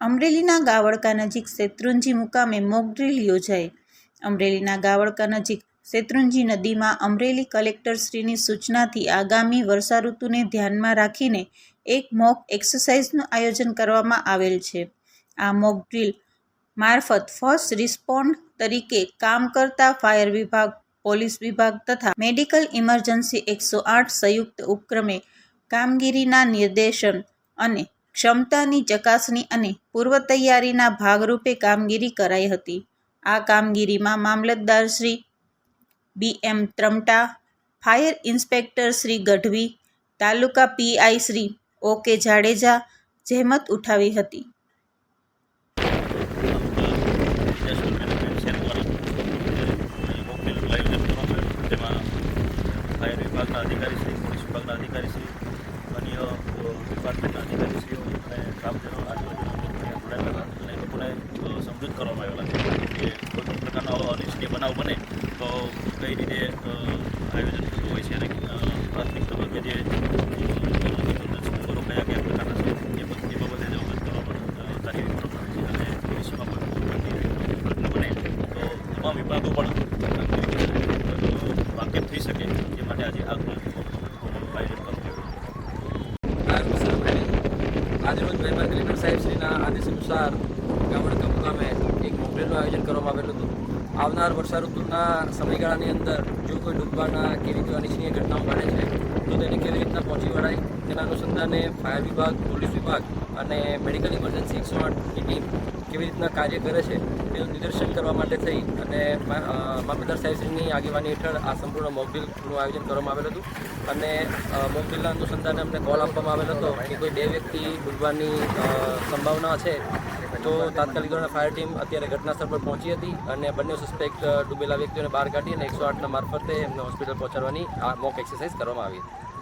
અમરેલીના ગાવડકા નજીક શેત્રુંજી મુકામે મોક ડ્રીલ યોજાઈ। અમરેલીના ગાવડકા નજીક શેત્રુંજી નદીમાં અમરેલી કલેક્ટરશ્રીની સૂચનાથી આગામી વર્ષા ઋતુને ધ્યાનમાં રાખીને એક મોક એક્સરસાઇઝનું આયોજન કરવામાં આવેલ છે। આ મોક ડ્રીલ મારફત ફર્સ્ટ રિસ્પોન્ડ તરીકે કામ કરતા ફાયર વિભાગ, પોલીસ વિભાગ તથા મેડિકલ ઇમરજન્સી 108 સંયુક્ત ઉપક્રમે કામગીરીના નિર્દેશન અને ક્ષમતાની ચકાસણી અને પૂર્વ તૈયારીના ભાગરૂપે કામગીરી કરાઈ હતી। આ કામગીરીમાં મામલતદાર શ્રી BM ત્રમટા, fire inspector Shri Gadhvi, taluka PI Shri OK Jadeja જહેમત ઉઠાવી હતી। ફાયર વિભાગના અધિકારીશ્રી, પોલીસ વિભાગના અધિકારીશ્રી, અન્ય ડિપાર્ટમેન્ટના અધિકારીશ્રીઓ અને ગ્રામજનો આજુબાજુના જોડાયેલા અને લોકોને સમજૂત કરવામાં આવેલા છે કે કોઈ પ્રકારનો અનિચ્છનીય બનાવ બને તો કઈ રીતે આયોજન થતું હોય છે અને પ્રાથમિક તબક્કે જે સ્કૂલો કયા કયા પ્રકારના છે એ બાબતે જ અવગત કરવામાં કાર્યવાહી કરવામાં આવે છે અને ભવિષ્યમાં કોઈ ઘટના બને તો તમામ વિભાગો પણ વાકેફ થઈ શકે એ માટે આજે આગનું આયોજન કરવામાં આજરોજ મહેમાન કલેક્ટર સાહેબશ્રીના આદેશ અનુસાર ગાવડકા મુકામે એક મોક ડ્રીલનું આયોજન કરવામાં આવેલું હતું। આવનાર વર્ષા ઋતુના સમયગાળાની અંદર જો કોઈ ડૂબવાના કે એવી કોઈ અનિચ્છનીય ઘટનાઓ બને છે તો તેને કેવી રીતના પહોંચી વળાય તેના અનુસંધાને ફાયર વિભાગ, પોલીસ વિભાગ અને મેડિકલ ઇમરજન્સી 108ની ટીમ કેવી રીતના કાર્ય કરે છે તેનું નિદર્શન કરવા માટે થઈ અને મામલતદાર સાહેબશ્રીની આગેવાની હેઠળ આ સંપૂર્ણ મોક ડ્રીલનું આયોજન કરવામાં આવેલું હતું। અને મોક ડ્રીલના અનુસંધાને અમને કોલ આપવામાં આવેલો હતો કે કોઈ 2 વ્યક્તિ ડૂબવાની સંભાવના છે તો તાત્કાલિક ધોરણે ફાયર ટીમ અત્યારે ઘટનાસ્થળ પર પહોંચી હતી અને બંને સસ્પેક્ટ ડૂબેલા વ્યક્તિઓને બહાર કાઢી અને 108ના મારફતે એમને હોસ્પિટલ પહોંચાડવાની આ મોક એક્સરસાઇઝ કરવામાં આવી હતી।